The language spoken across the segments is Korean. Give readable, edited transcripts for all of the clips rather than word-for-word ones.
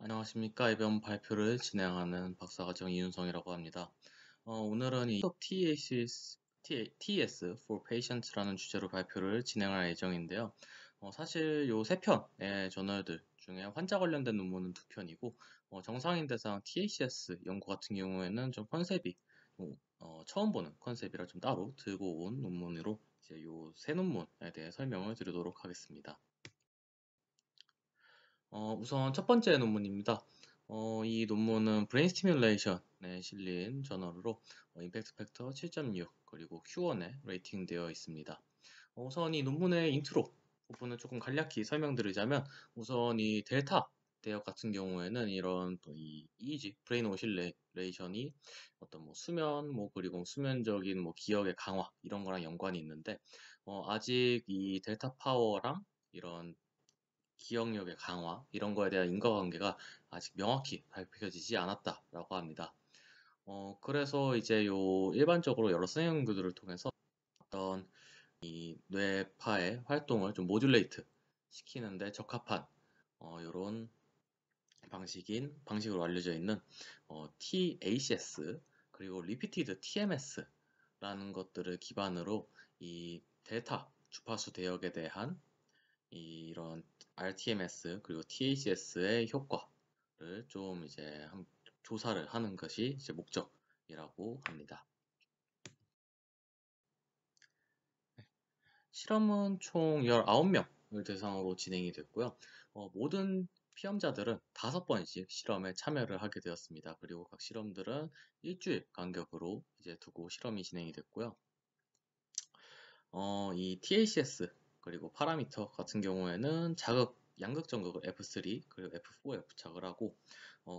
안녕하십니까. 이번 발표를 진행하는 박사과정 이윤성이라고 합니다. 오늘은 이 TES for Patient라는 주제로 발표를 진행할 예정인데요. 사실 요 세 편의 저널들 중에 환자 관련된 논문은 두 편이고, 정상인 대상 TACS 연구 같은 경우에는 좀 컨셉이 처음 보는 컨셉이라 좀 따로 들고 온 논문으로 이제 요 세 논문에 대해 설명을 드리도록 하겠습니다. 우선 첫 번째 논문입니다. 이 논문은 브레인 스티뮬레이션에 실린 저널로 임팩트 팩터 7.6 그리고 Q1에 레이팅되어 있습니다. 우선 이 논문의 인트로 부분을 조금 간략히 설명드리자면, 우선 이 델타 대역 같은 경우에는 이런 또이 EEG 브레인 오실레이션이 어떤 뭐 수면 그리고 수면적인 기억의 강화 이런 거랑 연관이 있는데, 아직 이 델타 파워랑 이런 기억력의 강화 이런 거에 대한 인과관계가 아직 명확히 밝혀지지 않았다라고 합니다. 그래서 이제 요 일반적으로 여러 수행 연구들을 통해서 어떤 이 뇌파의 활동을 좀 모듈레이트 시키는데 적합한 요런 방식으로 알려져 있는 TACS 그리고 리피티드 TMS라는 것들을 기반으로 이 델타 주파수 대역에 대한 이런 RTMS 그리고 TACS의 효과를 좀 이제 조사를 하는 것이 이제 목적이라고 합니다. 실험은 총 19명을 대상으로 진행이 됐고요. 모든 피험자들은 5번씩 실험에 참여를 하게 되었습니다. 그리고 각 실험들은 일주일 간격으로 이제 두고 실험이 진행이 됐고요. 이 TACS 그리고 파라미터 같은 경우에는 양극 전극을 F3 그리고 F4에 부착을 하고,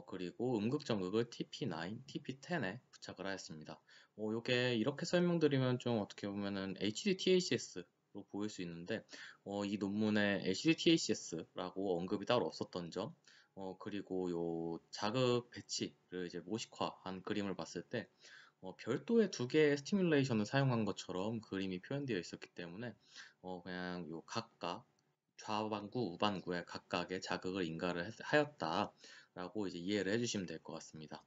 그리고 음극 전극을 TP9, TP10에 부착을 하였습니다. 요게 이렇게 설명드리면 좀 어떻게 보면은 HD-TACS로 보일 수 있는데, 이 논문에 HD-TACS라고 언급이 따로 없었던 점, 그리고 요 자극 배치를 이제 모식화한 그림을 봤을 때 별도의 두 개의 스티뮬레이션을 사용한 것처럼 그림이 표현되어 있었기 때문에 그냥 요 각각 좌반구, 우반구에 각각의 자극을 인가를 하였다라고 이제 이해를 해주시면 될 것 같습니다.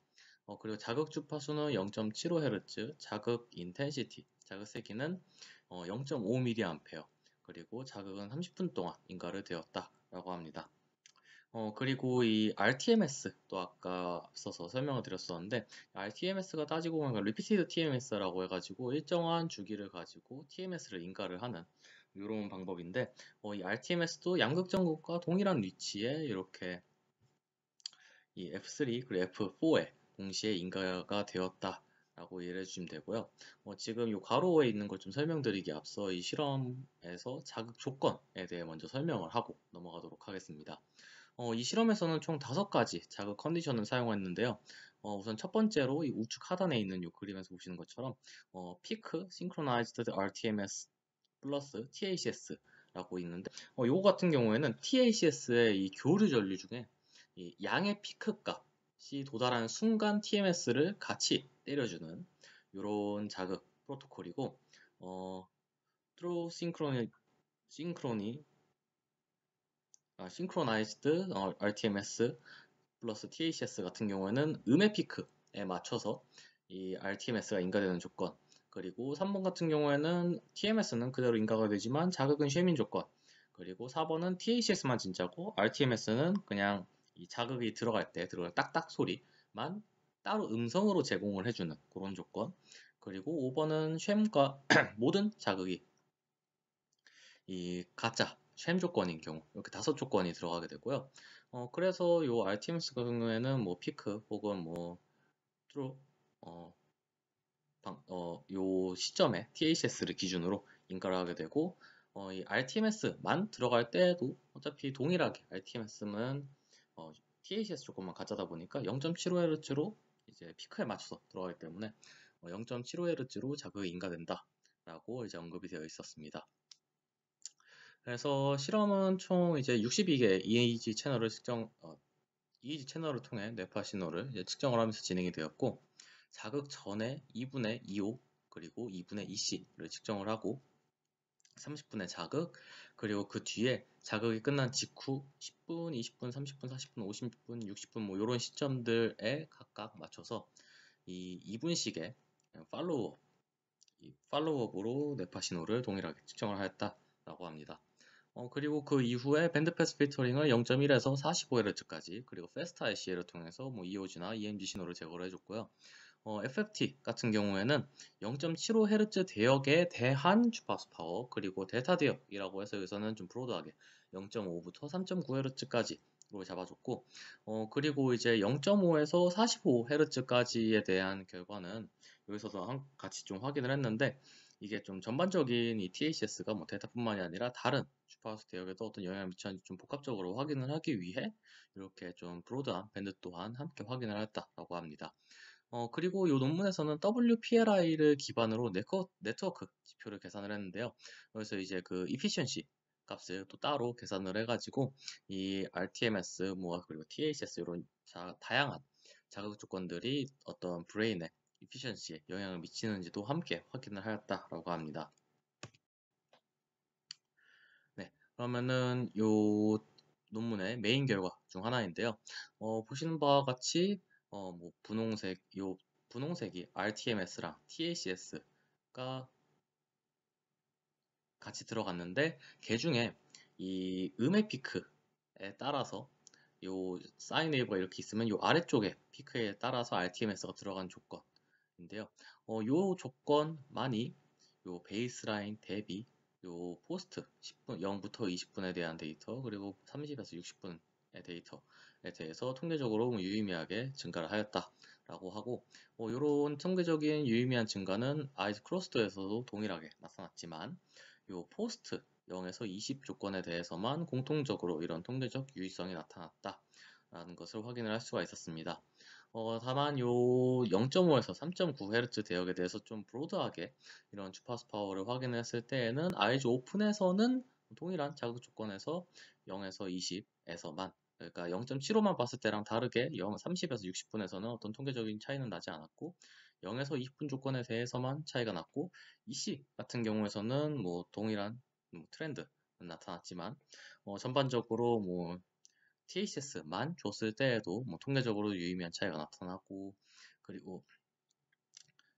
그리고 자극 주파수는 0.75Hz, 자극 인텐시티, 자극 세기는 0.5mA, 그리고 자극은 30분 동안 인가를 되었다라고 합니다. 그리고 이 RTMS도 아까 앞서서 설명을 드렸었는데, RTMS가 따지고 보면 Repeated TMS라고 해가지고 일정한 주기를 가지고 TMS를 인가를 하는 이런 방법인데, 이 RTMS도 양극전극과 동일한 위치에 이렇게 이 F3 그리고 F4에 동시에 인가가 되었다라고 이해를 해주시면 되고요. 지금 이 괄호에 있는 걸 좀 설명드리기 앞서 이 실험에서 자극 조건에 대해 먼저 설명을 하고 넘어가도록 하겠습니다. 이 실험에서는 총 5가지 자극 컨디션을 사용했는데요. 우선 첫 번째로 이 우측 하단에 있는 이 그림에서 보시는 것처럼 피크 Synchronized RTMS 플러스 TACS라고 있는데, 요거 같은 경우에는 TACS의 이 교류 전류 중에 이 양의 피크 값이 도달하는 순간 TMS를 같이 때려주는 이런 자극 프로토콜이고, Through Synchronized RTMS 플러스 TACS 같은 경우에는 음의 피크에 맞춰서 이 RTMS가 인가되는 조건, 그리고 3번 같은 경우에는 TMS는 그대로 인가가 되지만 자극은 쉐민 조건, 그리고 4번은 TACS만 진짜고 RTMS는 그냥 이 자극이 들어갈 딱딱 소리만 따로 음성으로 제공을 해주는 그런 조건, 그리고 5번은 쉐임과 모든 자극이 이 가짜 쉔 조건인 경우 이렇게 5조건이 들어가게 되고요. 그래서 요 RTMS 같은 경우에는 피크 혹은 트루 요 시점에 THS를 기준으로 인가를 하게 되고, 이 RTMS만 들어갈 때도 어차피 동일하게 RTMS는 THS 조건만 가짜다 보니까 0.75Hz로 이제 피크에 맞춰서 들어가기 때문에 0.75Hz로 자극이 인가된다라고 이제 언급이 되어 있었습니다. 그래서 실험은 총 이제 62개 EEG EEG 채널을 통해 뇌파 신호를 이제 측정을 하면서 진행이 되었고, 자극 전에 2분의 2호 그리고 2분의 2C를 측정을 하고 30분의 자극, 그리고 그 뒤에 자극이 끝난 직후 10분, 20분, 30분, 40분, 50분, 60분 뭐 이런 시점들에 각각 맞춰서 이 2분씩의 팔로우업, 이 팔로우업으로 뇌파 신호를 동일하게 측정을 하였다라고 합니다. 그리고 그 이후에 밴드패스 필터링을 0.1에서 45Hz까지 그리고 패스트 IC를 통해서 뭐 EOG나 EMG 신호를 제거를 해줬고요. FFT 같은 경우에는 0.75Hz 대역에 대한 주파수 파워 그리고 델타 대역이라고 해서 여기서는 좀 브로드하게 0.5부터 3.9Hz까지로 잡아줬고 그리고 이제 0.5에서 45Hz까지에 대한 결과는 여기서도 같이 좀 확인을 했는데 이게 좀 전반적인 이 THS가 뭐 델타뿐만이 아니라 다른 주파수 대역에도 어떤 영향을 미쳤는지 좀 복합적으로 확인을 하기 위해 이렇게 좀 브로드한 밴드 또한 함께 확인을 했다라고 합니다. 그리고 이 논문에서는 WPLI를 기반으로 네트워크 지표를 계산을 했는데요. 그래서 이제 그 efficiency 값을 또 따로 계산을 해가지고 이 RTMS 뭐 그리고 THS 이런 다양한 자극 조건들이 어떤 브레인의 efficiency에 영향을 미치는지도 함께 확인을 하였다라고 합니다. 네, 그러면은 요 논문의 메인 결과 중 하나인데요. 보시는 바와 같이 뭐 분홍색이 RTMS랑 TACS가 같이 들어갔는데 개 중에 이 음의 피크에 따라서 요 사인 웨이브가 이렇게 있으면 요 아래쪽에 피크에 따라서 RTMS가 들어간 조건인데요. 요 조건만이 요 베이스라인 대비 요 포스트 10분 0부터 20분에 대한 데이터 그리고 30에서 60분의 데이터에 대해서 통계적으로 유의미하게 증가를 하였다라고 하고 이런 통계적인 유의미한 증가는 아이즈 클러스터에서도 동일하게 나타났지만 요 포스트 0에서 20 조건에 대해서만 공통적으로 이런 통계적 유의성이 나타났다라는 것을 확인을 할 수가 있었습니다. 다만 요 0.5에서 3.9Hz 대역에 대해서 좀 브로드하게 이런 주파수 파워를 확인했을 때에는 아이즈 오픈에서는 동일한 자극 조건에서 0에서 20에서만 그러니까 0.75만 봤을 때랑 다르게 30에서 60분에서는 어떤 통계적인 차이는 나지 않았고 0에서 20분 조건에 대해서만 차이가 났고 EC 같은 경우에서는 뭐 동일한 트렌드는 나타났지만 전반적으로 뭐 THS만 줬을 때에도 뭐 통계적으로 유의미한 차이가 나타나고 그리고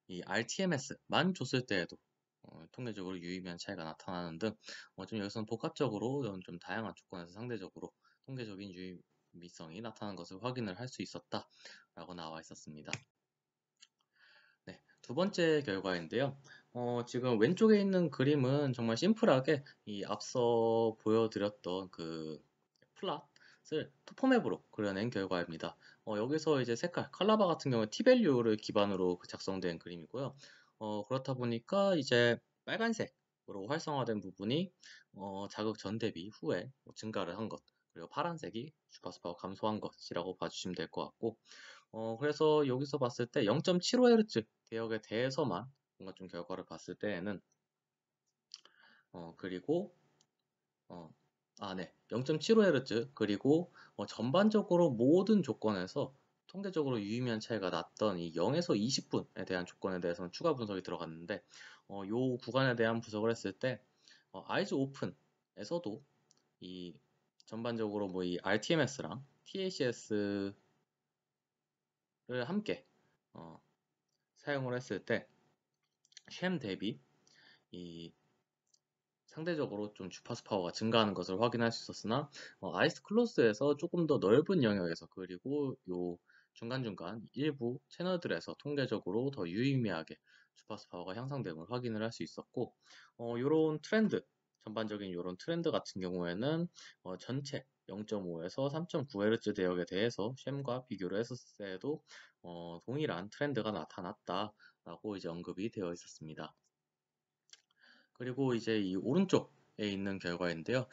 이 RTMS만 줬을 때에도 통계적으로 유의미한 차이가 나타나는 등 좀 여기서는 복합적으로 좀 다양한 조건에서 상대적으로 통계적인 유의미성이 나타나는 것을 확인을 할 수 있었다라고 나와 있었습니다. 네, 두 번째 결과인데요. 지금 왼쪽에 있는 그림은 정말 심플하게 이 앞서 보여드렸던 그 플랫을 토포맵으로 그려낸 결과입니다. 여기서 이제 색깔, 컬러바 같은 경우에 T밸류를 기반으로 작성된 그림이고요. 그렇다 보니까 이제 빨간색으로 활성화된 부분이 자극 전 대비 후에 뭐 증가를 한 것, 그리고 파란색이 주파수 파워 감소한 것이라고 봐주시면 될 것 같고, 그래서 여기서 봤을 때 0.75Hz 대역에 대해서만 뭔가 좀 결과를 봤을 때에는 그리고 네. 0.75Hz 그리고 전반적으로 모든 조건에서 통계적으로 유의미한 차이가 났던 이 0에서 20분에 대한 조건에 대해서는 추가 분석이 들어갔는데 요 구간에 대한 분석을 했을 때 아이즈 오픈에서도 이 전반적으로 뭐 이 RTMS랑 TACS를 함께 사용을 했을 때 쉔 대비 이 상대적으로 좀 주파수 파워가 증가하는 것을 확인할 수 있었으나 아이스 클로스에서 조금 더 넓은 영역에서 그리고 요 중간중간 일부 채널들에서 통계적으로 더 유의미하게 주파수 파워가 향상됨을 확인을 할 수 있었고 요런 트렌드 전반적인 요런 트렌드 같은 경우에는 전체 0.5에서 3.9Hz 대역에 대해서 쉔과 비교를 했었을 때에도 동일한 트렌드가 나타났다라고 이제 언급이 되어 있었습니다. 그리고 이제 이 오른쪽에 있는 결과인데요.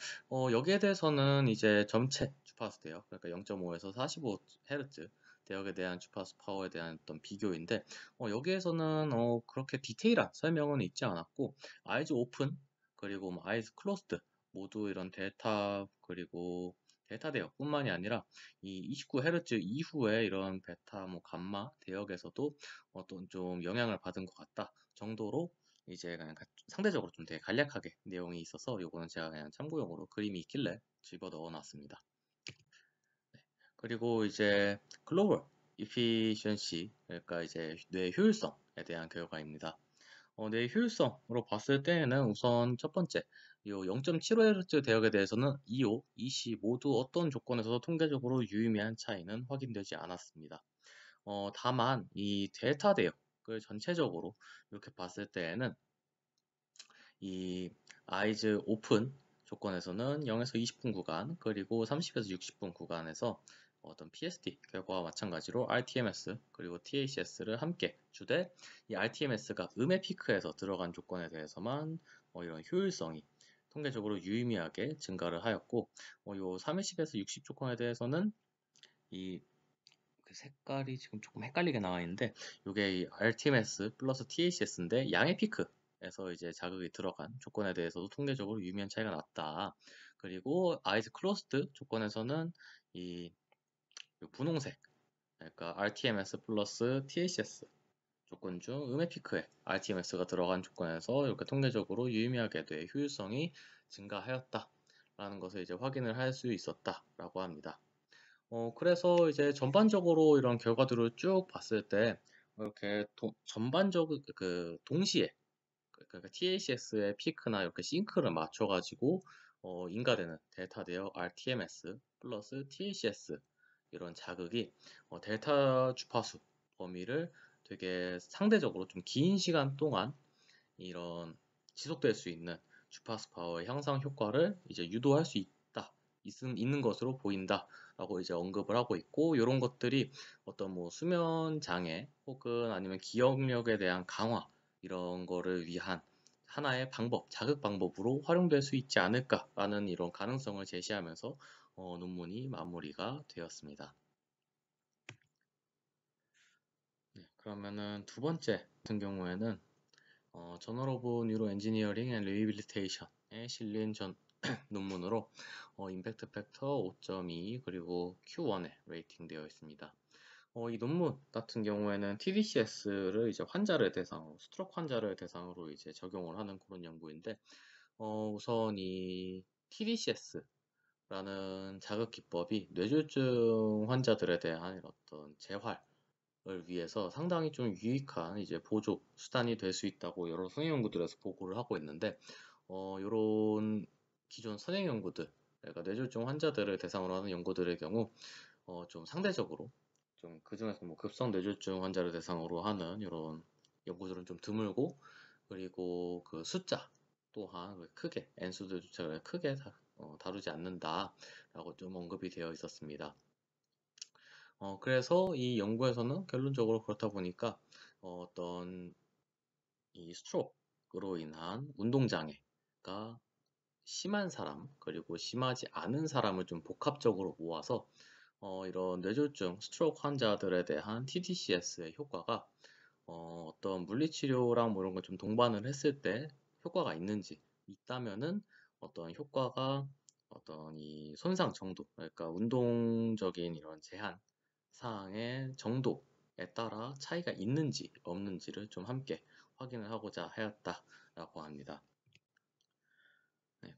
여기에 대해서는 이제 전체 주파수 대역, 그러니까 0.5에서 45Hz 대역에 대한 주파수 파워에 대한 어떤 비교인데, 여기에서는 그렇게 디테일한 설명은 있지 않았고, 아이즈 오픈, 그리고 뭐 아이즈 클로스드, 모두 이런 델타, 그리고 델타 대역뿐만이 아니라 이 29Hz 이후에 이런 베타, 뭐 감마 대역에서도 어떤 좀 영향을 받은 것 같다 정도로 이제 그냥 상대적으로 좀 되게 간략하게 내용이 있어서 요거는 제가 그냥 참고용으로 그림이 있길래 집어 넣어 놨습니다. 그리고 이제 글로벌 efficiency, 그러니까 이제 뇌 효율성에 대한 결과입니다. 뇌 효율성으로 봤을 때에는 우선 첫 번째, 요 0.75Hz 대역에 대해서는 2호, 2시 모두 어떤 조건에서도 통계적으로 유의미한 차이는 확인되지 않았습니다. 다만 이 델타 대역을 전체적으로 이렇게 봤을 때에는 이 아이즈 오픈 조건에서는 0에서 20분 구간, 그리고 30에서 60분 구간에서 어떤 PSD 결과와 마찬가지로 RTMS 그리고 THS를 함께 주되, 이 RTMS가 음의 피크에서 들어간 조건에 대해서만 이런 효율성이 통계적으로 유의미하게 증가를 하였고, 요 30에서 60 조건에 대해서는 이 그 색깔이 지금 조금 헷갈리게 나와 있는데, 이게 이 RTMS 플러스 THS인데 양의 피크에서 이제 자극이 들어간 조건에 대해서도 통계적으로 유의미한 차이가 났다. 그리고 아이즈 클로스드 조건에서는 이 분홍색, 그러니까 RTMS 플러스 THS 조건 중 음의 피크에 RTMS가 들어간 조건에서 이렇게 통계적으로 유의미하게 뇌 효율성이 증가하였다라는 것을 이제 확인을 할 수 있었다라고 합니다. 그래서 이제 전반적으로 이런 결과들을 쭉 봤을 때 이렇게 전반적으로 동시에 그러니까 THS의 피크나 이렇게 싱크를 맞춰가지고 인가되는 델타 대역 RTMS 플러스 THS 이런 자극이 델타 주파수 범위를 되게 상대적으로 좀 긴 시간 동안 이런 지속될 수 있는 주파수 파워의 향상 효과를 이제 유도할 수 있는 것으로 보인다라고 이제 언급을 하고 있고, 이런 것들이 어떤 뭐 수면 장애 혹은 아니면 기억력에 대한 강화 이런 거를 위한 하나의 방법, 자극 방법으로 활용될 수 있지 않을까라는 이런 가능성을 제시하면서 논문이 마무리가 되었습니다. 네, 그러면은 두 번째 같은 경우에는 저널 오브 뉴로 엔지니어링 앤 리해빌리테이션에 실린 논문으로 임팩트 팩터 5.2 그리고 Q1에 레이팅되어 있습니다. 이 논문 같은 경우에는 TDCS를 이제 스트로크 환자를 대상으로 이제 적용을 하는 그런 연구인데, 우선 이 TDCS라는 자극 기법이 뇌졸중 환자들에 대한 어떤 재활을 위해서 상당히 좀 유익한 이제 보조 수단이 될 수 있다고 여러 성형 연구들에서 보고를 하고 있는데, 요런 기존 선행 연구들, 그러니까 뇌졸중 환자들을 대상으로 하는 연구들의 경우 좀 상대적으로 좀 그중에서 뭐 급성 뇌졸중 환자를 대상으로 하는 이런 연구들은 좀 드물고, 그리고 그 숫자 또한 크게 N수들조차 크게 다루지 않는다라고 좀 언급이 되어 있었습니다. 그래서 이 연구에서는 결론적으로 그렇다 보니까 어떤 이 스트로크로 인한 운동장애가 심한 사람 그리고 심하지 않은 사람을 좀 복합적으로 모아서 이런 뇌졸중 스트로크 환자들에 대한 TDCS의 효과가 어떤 물리치료랑 뭐 이런 걸 좀 동반을 했을 때 효과가 있는지, 있다면은 어떤 효과가 어떤 이 손상 정도, 그러니까 운동적인 이런 제한 사항의 정도에 따라 차이가 있는지 없는지를 좀 함께 확인을 하고자 하였다라고 합니다.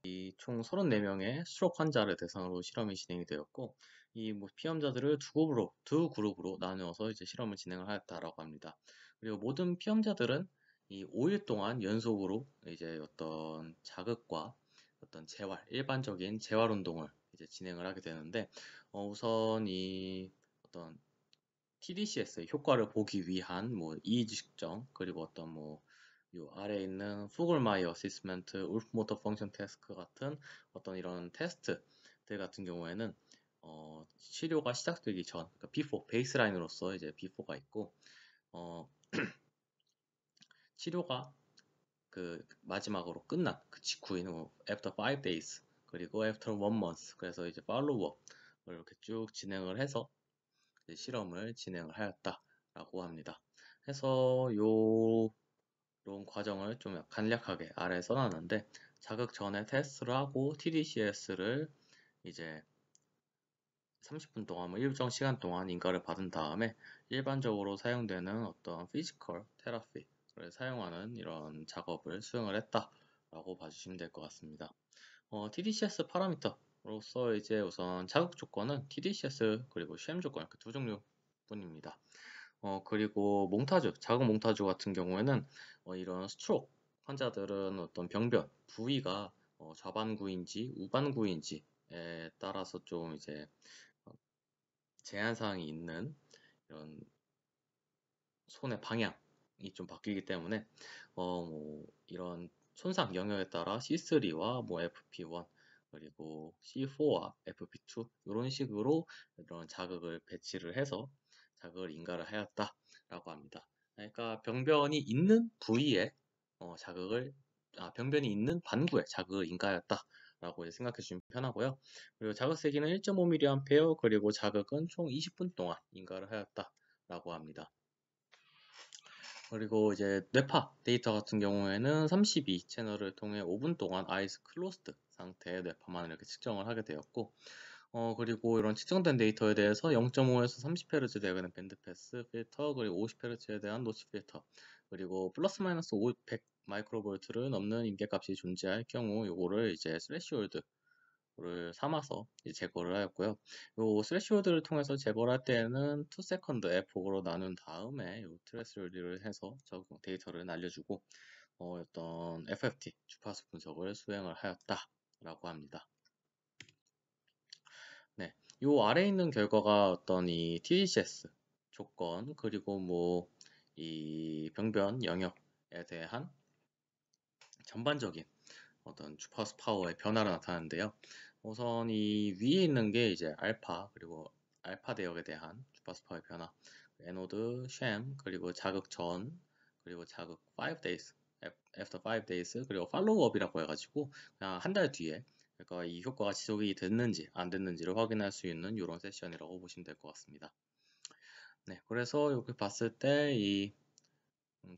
이 총 34명의 스트로크 환자를 대상으로 실험이 진행이 되었고, 이 피험자들을 두 그룹으로 나누어서 이제 실험을 진행을 하였다라고 합니다. 그리고 모든 피험자들은 이 5일 동안 연속으로 이제 어떤 자극과 어떤 일반적인 재활 운동을 이제 진행을 하게 되는데, 우선 이 어떤 TDCS의 효과를 보기 위한 뭐 이의 측정, 그리고 어떤 뭐 요 아래에 있는 후글마이어 어시스먼트, 울프 모터 펑션 테스트 같은 어떤 이런 테스트들 같은 경우에는 치료가 시작되기 전, 그러니까 비포 베이스라인으로서 이제 비포가 있고, 어, 치료가 그 마지막으로 끝난 그 직후인 뭐 after 5 days 그리고 after 1 month, 그래서 이제 팔로우업을 이렇게 쭉 진행을 해서 실험을 진행을 하였다라고 합니다. 해서 이런 과정을 좀 간략하게 아래에 써놨는데, 자극 전에 테스트를 하고 TDCS를 이제 30분 동안 뭐 일정 시간 동안 인가를 받은 다음에 일반적으로 사용되는 어떤 피지컬 테라피 사용하는 이런 작업을 수행을 했다라고 봐주시면 될 것 같습니다. TDCS 파라미터로서 이제 우선 자극 조건은 TDCS 그리고 CM 조건 이렇게 두 종류뿐입니다. 그리고 몽타주, 자극 몽타주 같은 경우에는 이런 스트로크 환자들은 어떤 병변 부위가 좌반구인지 우반구인지에 따라서 좀 이제 어, 제한 사항이 있는 이런 손의 방향이 좀 바뀌기 때문에 뭐 이런 손상 영역에 따라 C3와 뭐 FP1 그리고 C4와 FP2 이런 식으로 이런 자극을 배치를 해서 자극을 인가를 하였다라고 합니다. 그러니까 병변이 있는 부위에 자극을 병변이 있는 반구에 자극을 인가하였다라고 생각해 주시면 편하고요. 그리고 자극 세기는 1.5mA 그리고 자극은 총 20분 동안 인가를 하였다라고 합니다. 그리고 이제 뇌파 데이터 같은 경우에는 32 채널을 통해 5분 동안 아이스 클로스드 상태의 뇌파만 이렇게 측정을 하게 되었고, 그리고 이런 측정된 데이터에 대해서 0.5에서 30Hz에 대한 밴드 패스 필터, 그리고 50Hz에 대한 노치 필터, 그리고 플러스 마이너스 500 마이크로볼트를 넘는 임계값이 존재할 경우 요거를 이제 스레시홀드 를 삼아서 제거를 하였고요. 요 스레시홀드를 통해서 제거를 할 때에는 2세컨드 F으로 나눈 다음에 요 트레스홀드를 해서 적용 데이터를 날려주고 어떤 FFT 주파수 분석을 수행을 하였다라고 합니다. 네, 요 아래에 있는 결과가 어떤 이 TDCS 조건 그리고 뭐 이 병변 영역에 대한 전반적인 어떤 주파수 파워의 변화를 나타내는데요. 우선 이 위에 있는 게 이제 알파 그리고 알파 대역에 대한 주파수 파워의 변화, 에노드, 쉔 그리고 자극 전 그리고 자극 5 days, after 5 days 그리고 팔로우업이라고 해가지고 그냥 한 달 뒤에 그러니까 이 효과가 지속이 됐는지 안 됐는지를 확인할 수 있는 이런 세션이라고 보시면 될 것 같습니다. 네, 그래서 이렇게 봤을 때 이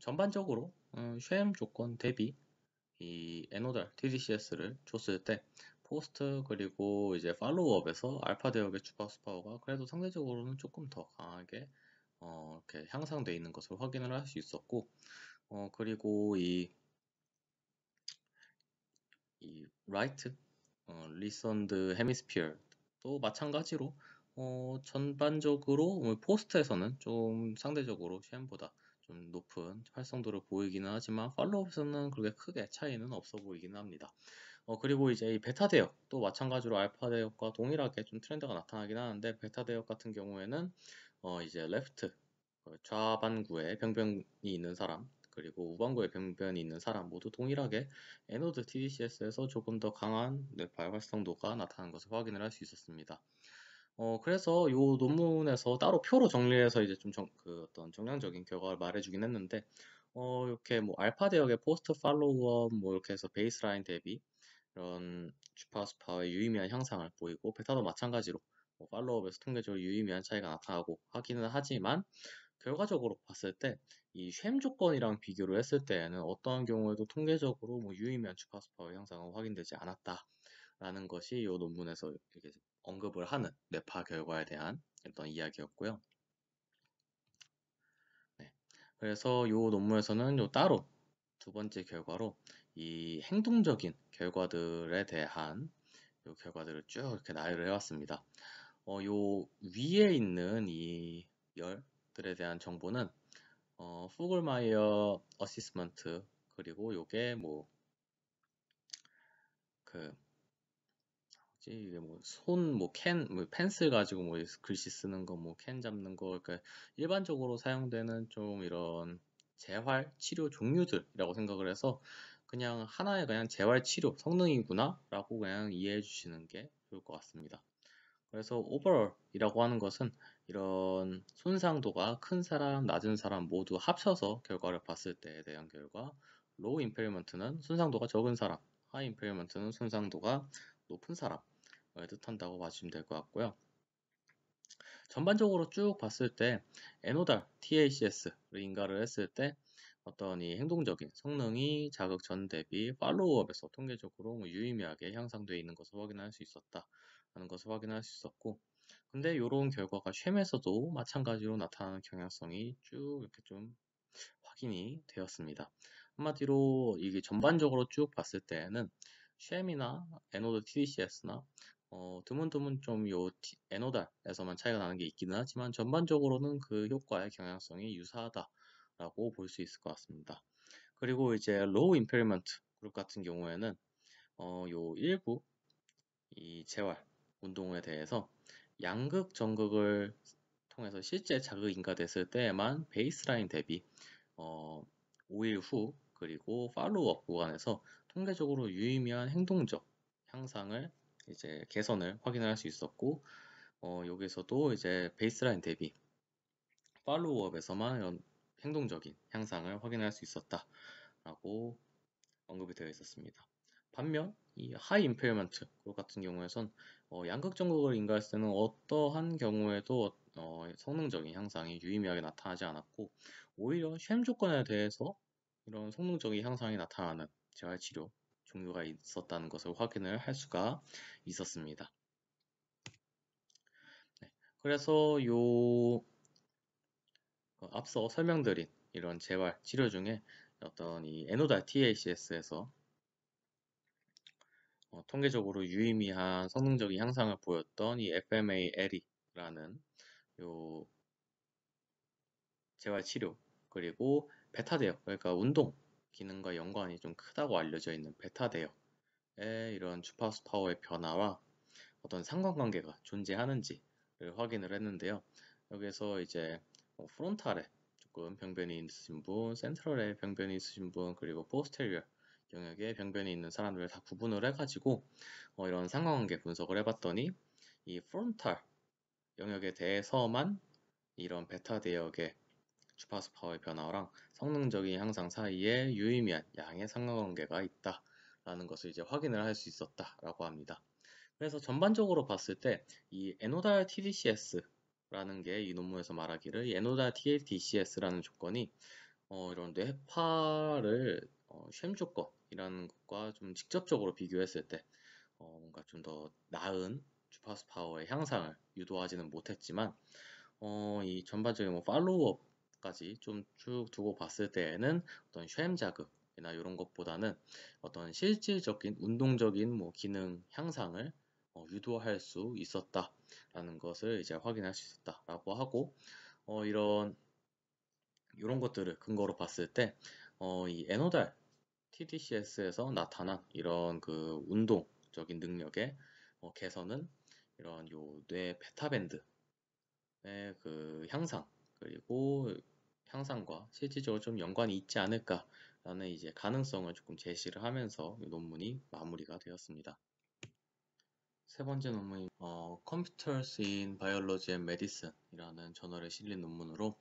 전반적으로 쉔 조건 대비 이 에노달 TDCS를 줬을 때 포스트 그리고 이제 팔로우업에서 알파 대역의 주파수 파워가 그래도 상대적으로는 조금 더 강하게 이렇게 향상되어 있는 것을 확인을 할 수 있었고 그리고 이 라이트 리선드 헤미스피어도 마찬가지로 전반적으로 포스트에서는 좀 상대적으로 쉔보다 좀 높은 활성도를 보이기는 하지만 팔로우업에서는 그렇게 크게 차이는 없어 보이기는 합니다. 그리고 이제 이 베타 대역도 마찬가지로 알파 대역과 동일하게 좀 트렌드가 나타나긴 하는데 베타 대역 같은 경우에는 이제 레프트 좌반구에 병변이 있는 사람 그리고 우반구에 병변이 있는 사람 모두 동일하게 에노드 TDCS에서 조금 더 강한 뇌파의 활성도가 나타나는 것을 확인을 할 수 있었습니다. 그래서 이 논문에서 따로 표로 정리해서 이제 좀 그 어떤 정량적인 결과를 말해주긴 했는데, 이렇게 뭐 알파 대역의 포스트 팔로우업 뭐 이렇게 해서 베이스라인 대비 이런 주파수 파워의 유의미한 향상을 보이고, 베타도 마찬가지로 뭐 팔로우업에서 통계적으로 유의미한 차이가 나타나고 하기는 하지만, 결과적으로 봤을 때 이 쉔 조건이랑 비교를 했을 때에는 어떠한 경우에도 통계적으로 뭐 유의미한 주파수 파워 향상은 확인되지 않았다라는 것이 이 논문에서 이렇게 언급을 하는 뇌파 결과에 대한 어떤 이야기였고요. 네. 그래서 이 논문에서는 요 따로 두 번째 결과로 이 행동적인 결과들에 대한 요 결과들을 쭉 이렇게 나열을 해왔습니다. 요 위에 있는 이 열들에 대한 정보는 후글마이어 어시스먼트 그리고 요게 뭐 그 이게 뭐 손 뭐 캔 뭐 펜슬 가지고 뭐 글씨 쓰는 거 뭐 캔 잡는 거 그러니까 일반적으로 사용되는 좀 이런 재활 치료 종류들이라고 생각을 해서 그냥 하나의 그냥 재활 치료 성능이구나라고 그냥 이해해 주시는 게 좋을 것 같습니다. 그래서 오버롤이라고 하는 것은 이런 손상도가 큰 사람, 낮은 사람 모두 합쳐서 결과를 봤을 때에 대한 결과, 로우 임페리먼트는 손상도가 적은 사람, 하이 임페리먼트는 손상도가 높은 사람을 뜻한다고 봐주시면 될 것 같고요. 전반적으로 쭉 봤을 때 에노달 TACS를 인가를 했을 때 어떤 이 행동적인 성능이 자극 전 대비 팔로우업에서 통계적으로 뭐 유의미하게 향상되어 있는 것을 확인할 수 있었다 라는 것을 확인할 수 있었고, 근데 이런 결과가 쉔에서도 마찬가지로 나타나는 경향성이 쭉 이렇게 좀 확인이 되었습니다. 한마디로 이게 전반적으로 쭉 봤을 때는 쉐이나 에노드 TDCS나 드문드문 좀 요 에노달에서만 차이가 나는 게 있기는 하지만 전반적으로는 그 효과의 경향성이 유사하다라고 볼 수 있을 것 같습니다. 그리고 이제 로우 임페리먼트 그룹 같은 경우에는 요 일부 이 재활 운동에 대해서 양극 정극을 통해서 실제 자극 인가됐을 때에만 베이스라인 대비 어, 5일 후 그리고 팔로우업 구간에서 통계적으로 유의미한 행동적 향상을 이제 개선을 확인할 수 있었고 여기서도 이제 베이스라인 대비 팔로우업에서만 이런 행동적인 향상을 확인할 수 있었다라고 언급이 되어 있었습니다. 반면 이 하이 임페리먼트 그룹 같은 경우에선 양극 정극을 인가했을 때는 어떠한 경우에도 성능적인 향상이 유의미하게 나타나지 않았고 오히려 쉔 조건에 대해서 이런 성능적인 향상이 나타나는 재활치료 종류가 있었다는 것을 확인을 할 수가 있었습니다. 네, 그래서 앞서 설명드린 이런 재활 치료 중에 어떤 이 에노달 TACS에서 통계적으로 유의미한 성능적인 향상을 보였던 이 FMAL이라는 요 재활치료 그리고 베타 대역 그러니까 운동 기능과 연관이 좀 크다고 알려져 있는 베타 대역의 이런 주파수 파워의 변화와 어떤 상관관계가 존재하는지를 확인을 했는데요. 여기서 이제 프론탈에 조금 병변이 있으신 분, 센트럴에 병변이 있으신 분, 그리고 포스테리어 영역에 병변이 있는 사람들을 다 구분을 해가지고 이런 상관관계 분석을 해봤더니 이 프론탈 영역에 대해서만 이런 베타 대역의 주파수 파워의 변화랑 성능적인 향상 사이에 유의미한 양의 상관관계가 있다라는 것을 이제 확인을 할 수 있었다라고 합니다. 그래서 전반적으로 봤을 때 이 에노달 TDCS라는 게 이 논문에서 말하기를 이 에노달 TDCS라는 조건이 이런 뇌파를 쉔 조건이라는 것과 좀 직접적으로 비교했을 때 뭔가 좀 더 나은 주파수 파워의 향상을 유도하지는 못했지만 이 전반적인 뭐 팔로우업까지 좀 쭉 두고 봤을 때에는 어떤 쉔 자극이나 이런 것보다는 어떤 실질적인 운동적인 뭐 기능 향상을 유도할 수 있었다라는 것을 이제 확인할 수 있었다라고 하고 이런 것들을 근거로 봤을 때 이 에노달 TDCS에서 나타난 이런 그 운동적인 능력의 개선은 이런 요 뇌 베타밴드의 그 향상 그리고 향상과 실질적으로 좀 연관이 있지 않을까라는 이제 가능성을 조금 제시를 하면서 이 논문이 마무리가 되었습니다. 세 번째 논문이 Computers in Biology and Medicine이라는 저널에 실린 논문으로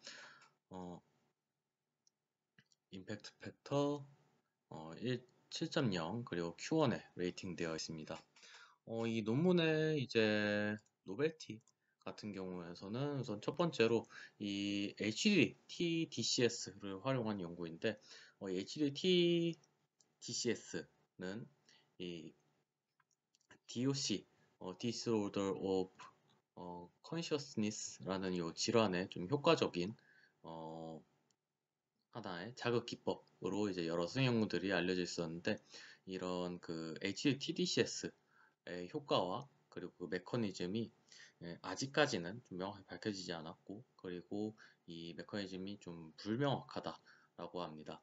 임팩트 팩터 7.0 그리고 Q1에 레이팅되어 있습니다. 이 논문의 이제 노벨티 같은 경우에서는 우선 첫 번째로 이 HDTDCS를 활용한 연구인데 이 HDTDCS는 이 DOC, Disorder of Consciousness라는 이 질환에 좀 효과적인 하나의 자극 기법으로 이제 여러 수행 연구들이 알려져 있었는데 이런 그 HDTDCS의 효과와 그리고 그 메커니즘이 아직까지는 좀 명확히 밝혀지지 않았고 그리고 이 메커니즘이 좀 불명확하다라고 합니다.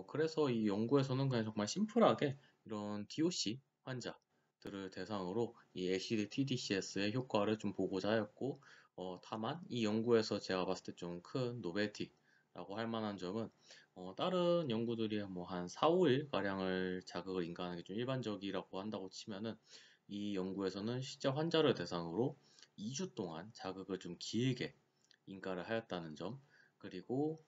그래서 이 연구에서는 그냥 정말 심플하게 이런 DOC 환자들을 대상으로 이 HDTDCS의 효과를 좀 보고자 하였고 다만 이 연구에서 제가 봤을 때 좀 큰 노벨티라고 할 만한 점은 다른 연구들이 뭐 한 4, 5일 가량을 자극을 인가하는 게 좀 일반적이라고 한다고 치면은 이 연구에서는 실제 환자를 대상으로 2주 동안 자극을 좀 길게 인가를 하였다는 점 그리고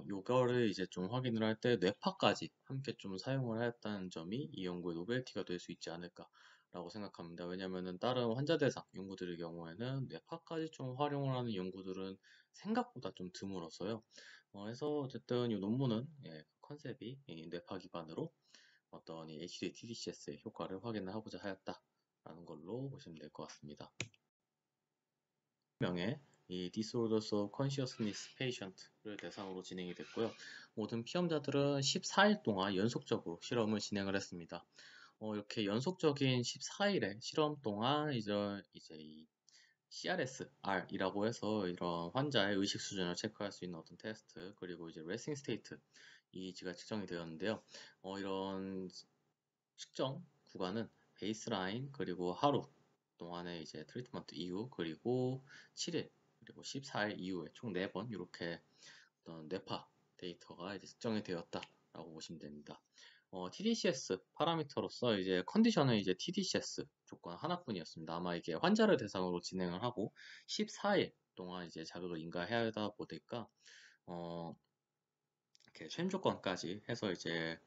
요거를 이제 좀 확인을 할 때 뇌파까지 함께 좀 사용을 하였다는 점이 이 연구의 노벨티가 될 수 있지 않을까라고 생각합니다. 왜냐면은 다른 환자 대상 연구들의 경우에는 뇌파까지 좀 활용을 하는 연구들은 생각보다 좀 드물어서요. 그래서 어쨌든 이 논문은 컨셉이 이 뇌파 기반으로 어떤 이 HDTDCS의 효과를 확인을 하고자 하였다라는 걸로 보시면 될 것 같습니다. 명의 이 Disorders of Consciousness Patient를 대상으로 진행이 됐고요. 모든 피험자들은 14일 동안 연속적으로 실험을 진행을 했습니다. 이렇게 연속적인 14일의 실험 동안 이제 이 CRS-R이라고 해서 이런 환자의 의식 수준을 체크할 수 있는 어떤 테스트, 그리고 이제 레스팅 스테이트 이지가 측정이 되었는데요. 이런 측정 구간은 베이스라인, 그리고 하루 동안의 이제 트리트먼트 이후, 그리고 7일, 그리고 14일 이후에 총 4번 이렇게 어떤 뇌파 데이터가 이제 측정이 되었다라고 보시면 됩니다. TDCS 파라미터로서 이제 컨디션은 이제 TDCS 조건 하나뿐이었습니다. 아마 이게 환자를 대상으로 진행을 하고 14일 동안 이제 자극을 인가해야 하다 보니까 이렇게 쉔 조건까지 해서 이제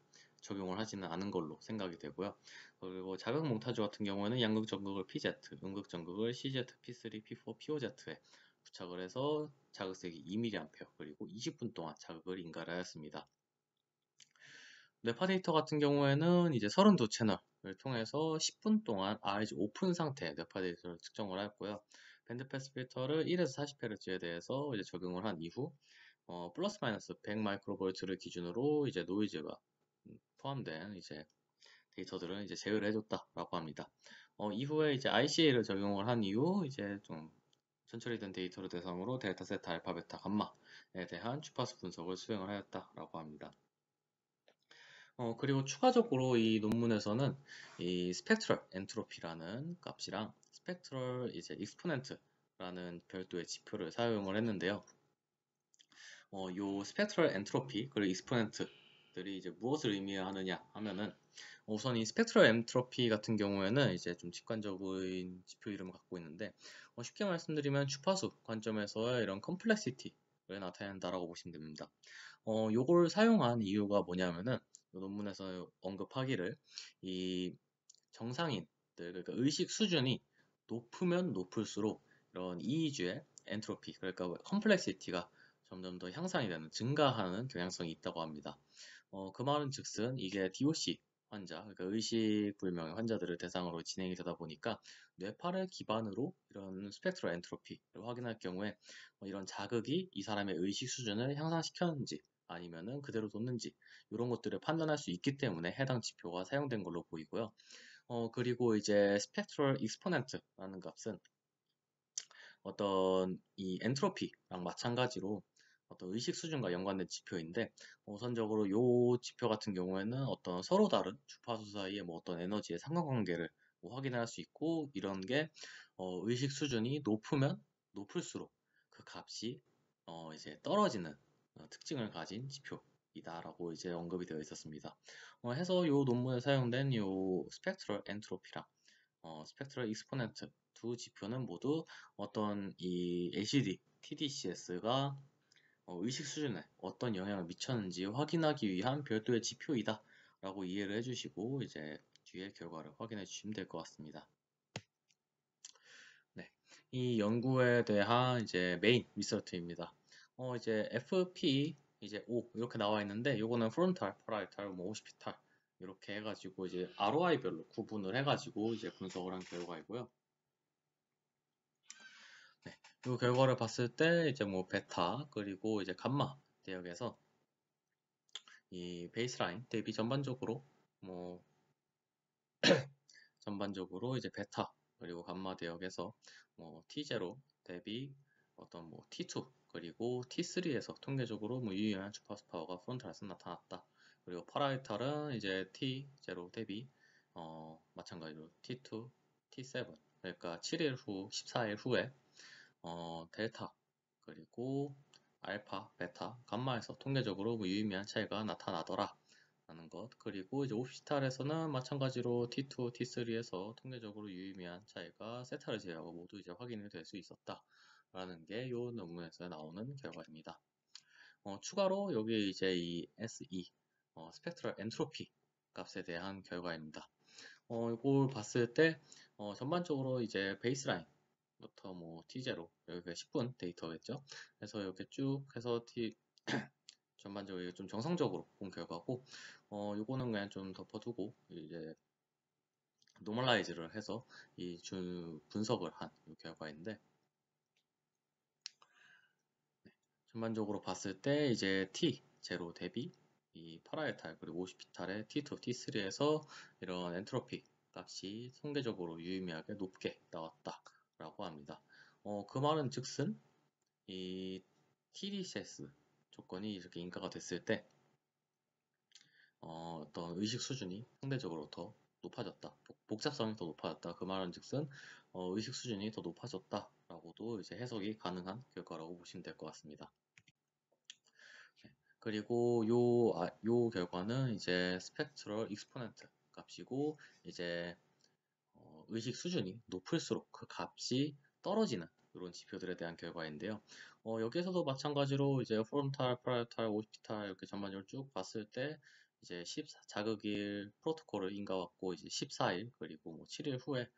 적용을 하지는 않은 걸로 생각이 되고요. 그리고 자극 몽타주 같은 경우에는 양극 전극을 PZ, 음극 전극을 CZ, P3, P4, POZ에 부착을 해서 자극색이 2mA 그리고 20분 동안 자극을 인가를 하였습니다. 뇌파 데이터 같은 경우에는 이제 32채널을 통해서 10분 동안 RG 오픈 상태 뇌파 데이터를 측정을 하였고요. 밴드 패스 필터를 1에서 40Hz에 대해서 이제 적용을 한 이후 플러스 마이너스 100 마이크로볼트를 기준으로 이제 노이즈가 포함된 이제 데이터들은 이제 제어를 해줬다라고 합니다. 이후에 이제 ICA를 적용을 한 이후 이제 좀 천처리 된 데이터를 대상으로 델타, 세타, 알파, 베타, 감마에 대한 주파수 분석을 수행을 하였다라고 합니다. 그리고 추가적으로 이 논문에서는 이 스펙트럴 엔트로피라는 값이랑 스펙트럴 이제 익스포넨트라는 별도의 지표를 사용을 했는데요. 요 스펙트럴 엔트로피 그리고 익스포넨트들이 이제 무엇을 의미하느냐 하면은 우선 이 스펙트럴 엔트로피 같은 경우에는 이제 좀 직관적인 지표 이름을 갖고 있는데 쉽게 말씀드리면 주파수 관점에서의 이런 컴플렉시티를 나타낸다라고 보시면 됩니다. 요걸 사용한 이유가 뭐냐면은 논문에서 언급하기를 이 정상인들 그러니까 의식 수준이 높으면 높을수록 이런 이의주의 엔트로피 그러니까 컴플렉시티가 점점 더 향상이 되는 증가하는 경향성이 있다고 합니다. 그 말은 즉슨 이게 DOC 환자, 그러니까 의식불명의 환자들을 대상으로 진행이 되다 보니까 뇌파를 기반으로 이런 스펙트럴 엔트로피를 확인할 경우에 이런 자극이 이 사람의 의식 수준을 향상시켰는지 아니면은 그대로 뒀는지 이런 것들을 판단할 수 있기 때문에 해당 지표가 사용된 걸로 보이고요. 그리고 이제 스펙트럴 익스포넨트라는 값은 어떤 이 엔트로피랑 마찬가지로 어떤 의식 수준과 연관된 지표인데 우선적으로 이 지표 같은 경우에는 어떤 서로 다른 주파수 사이의 뭐 어떤 에너지의 상관관계를 뭐 확인할 수 있고 이런 게 의식 수준이 높으면 높을수록 그 값이 이제 떨어지는 특징을 가진 지표이다라고 이제 언급이 되어 있었습니다. 해서 이 논문에 사용된 이 스펙트럴 엔트로피랑 스펙트럴 익스포넨트 두 지표는 모두 어떤 이 LCD, TDCS가 의식 수준에 어떤 영향을 미쳤는지 확인하기 위한 별도의 지표이다 라고 이해를 해주시고 이제 뒤에 결과를 확인해 주시면 될 것 같습니다. 네, 이 연구에 대한 이제 메인 리서트입니다. 이제 FP 이제 5 이렇게 나와 있는데 요거는 프론탈, 파라이탈, 뭐 오시피탈 이렇게 해가지고 이제 ROI별로 구분을 해가지고 이제 분석을 한 결과이고요. 네, 이 결과를 봤을 때 이제 뭐 베타 그리고 이제 감마 대역에서 이 베이스라인 대비 전반적으로 뭐 전반적으로 이제 베타 그리고 감마 대역에서 뭐 T0 대비 어떤 뭐 T2 그리고 T3에서 통계적으로 뭐 유의미한 주파수 파워가 프론탈에서 나타났다. 그리고 파라이탈은 이제 T0 대비 마찬가지로 T2, T7 그러니까 7일 후, 14일 후에 델타 그리고 알파, 베타, 감마에서 통계적으로 뭐 유의미한 차이가 나타나더라 라는 것. 그리고 이제 오피스탈에서는 마찬가지로 T2, T3에서 통계적으로 유의미한 차이가 세타를 제외하고 모두 이제 확인이 될 수 있었다 라는 게 이 논문에서 나오는 결과입니다. 추가로 여기 이제 이 SE 스펙트럴 엔트로피 값에 대한 결과입니다. 이걸 봤을 때 전반적으로 이제 베이스라인 부터 뭐 T0 여기가 10분 데이터겠죠. 그래서 이렇게 쭉 해서 전반적으로 좀 정상적으로 본 결과고 요거는 그냥 좀 덮어두고 이제 노멀라이즈를 해서 이 분석을 한 결과인데 전반적으로 봤을 때 이제 T 제로 대비 이 파라에탈 그리고 50피탈의 T2, T3에서 이런 엔트로피 값이 상대적으로 유의미하게 높게 나왔다라고 합니다. 그 말은 즉슨 이 TDCS 조건이 이렇게 인가가 됐을 때 어떤 의식 수준이 상대적으로 더 높아졌다. 복잡성이 더 높아졌다. 그 말은 즉슨 의식 수준이 더 높아졌다라고도 이제 해석이 가능한 결과라고 보시면 될 것 같습니다. 그리고 요 결과는 이제 스펙트럴 익스포넨트 값이고 이제 의식 수준이 높을수록 그 값이 떨어지는 이런 지표들에 대한 결과인데요. 여기에서도 마찬가지로 이제 프론탈, 파라이탈, 오시피탈 이렇게 전반적으로 쭉 봤을 때 이제 14 자극일 프로토콜을 인가왔고 이제 14일 그리고 뭐 7일 후에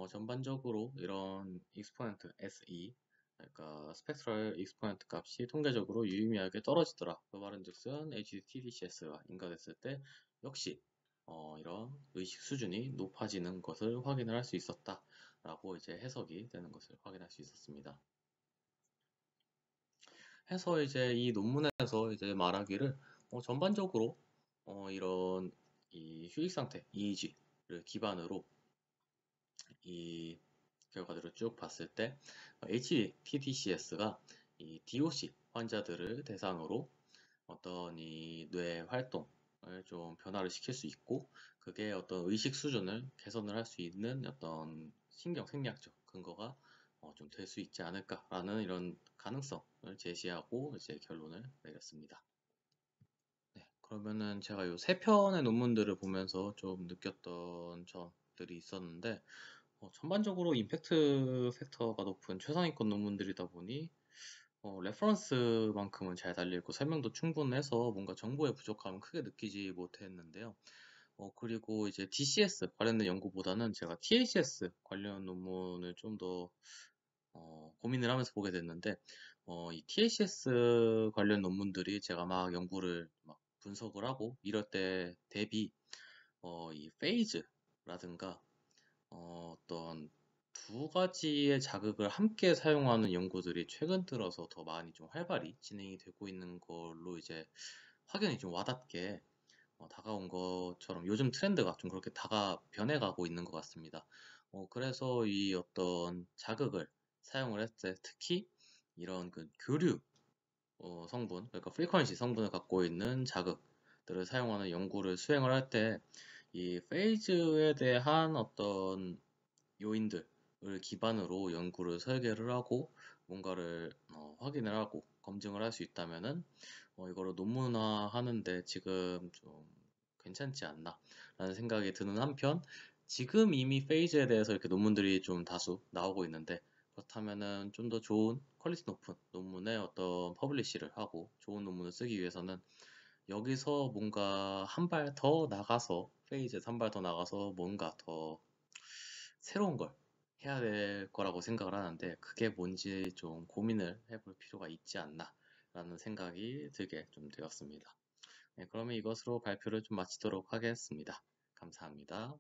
전반적으로 이런 익스포넨트 SE 그러니까 스펙트럴 익스포넨트 값이 통계적으로 유의미하게 떨어지더라. 그 말은즉슨 HDTDCS가 인가됐을 때 역시 이런 의식 수준이 높아지는 것을 확인을 할 수 있었다라고 이제 해석이 되는 것을 확인할 수 있었습니다. 해서 이제 이 논문에서 이제 말하기를 전반적으로 이런 이 휴식 상태 EEG를 기반으로 이 결과들을 쭉 봤을 때 HTDCS가 이 DOC 환자들을 대상으로 어떤 이 뇌 활동을 좀 변화를 시킬 수 있고 그게 어떤 의식 수준을 개선을 할 수 있는 어떤 신경 생리학적 근거가 좀 될 수 있지 않을까라는 이런 가능성을 제시하고 이제 결론을 내렸습니다. 네, 그러면은 제가 요 세 편의 논문들을 보면서 좀 느꼈던 점들이 있었는데 전반적으로 임팩트 팩터가 높은 최상위권 논문들이다 보니 레퍼런스만큼은 잘 달려있고 설명도 충분해서 뭔가 정보의 부족함은 크게 느끼지 못했는데요. 그리고 이제 DCS 관련된 연구보다는 제가 THS 관련 논문을 좀 더 고민을 하면서 보게 됐는데 이 THS 관련 논문들이 제가 막 연구를 막 분석을 하고 이럴 때 대비 이 페이즈라든가 어떤 두 가지의 자극을 함께 사용하는 연구들이 최근 들어서 더 많이 좀 활발히 진행이 되고 있는 걸로 이제 확연히 좀 와닿게 다가온 것처럼 요즘 트렌드가 좀 그렇게 변해가고 있는 것 같습니다. 그래서 이 어떤 자극을 사용을 했을 때 특히 이런 그 교류 성분, 그러니까 프리퀀시 성분을 갖고 있는 자극들을 사용하는 연구를 수행을 할 때 이 페이즈에 대한 어떤 요인들을 기반으로 연구를 설계를 하고 뭔가를 확인을 하고 검증을 할 수 있다면은 이거를 논문화하는데 지금 좀 괜찮지 않나 라는 생각이 드는 한편 지금 이미 페이즈에 대해서 이렇게 논문들이 좀 다수 나오고 있는데 그렇다면은 좀 더 좋은 퀄리티 높은 논문에 어떤 퍼블리시를 하고 좋은 논문을 쓰기 위해서는 여기서 뭔가 한 발 더 나가서 페이즈에서 한 발 더 나가서 뭔가 더 새로운 걸 해야 될 거라고 생각을 하는데 그게 뭔지 좀 고민을 해볼 필요가 있지 않나 라는 생각이 들게 좀 되었습니다. 네, 그러면 이것으로 발표를 좀 마치도록 하겠습니다. 감사합니다.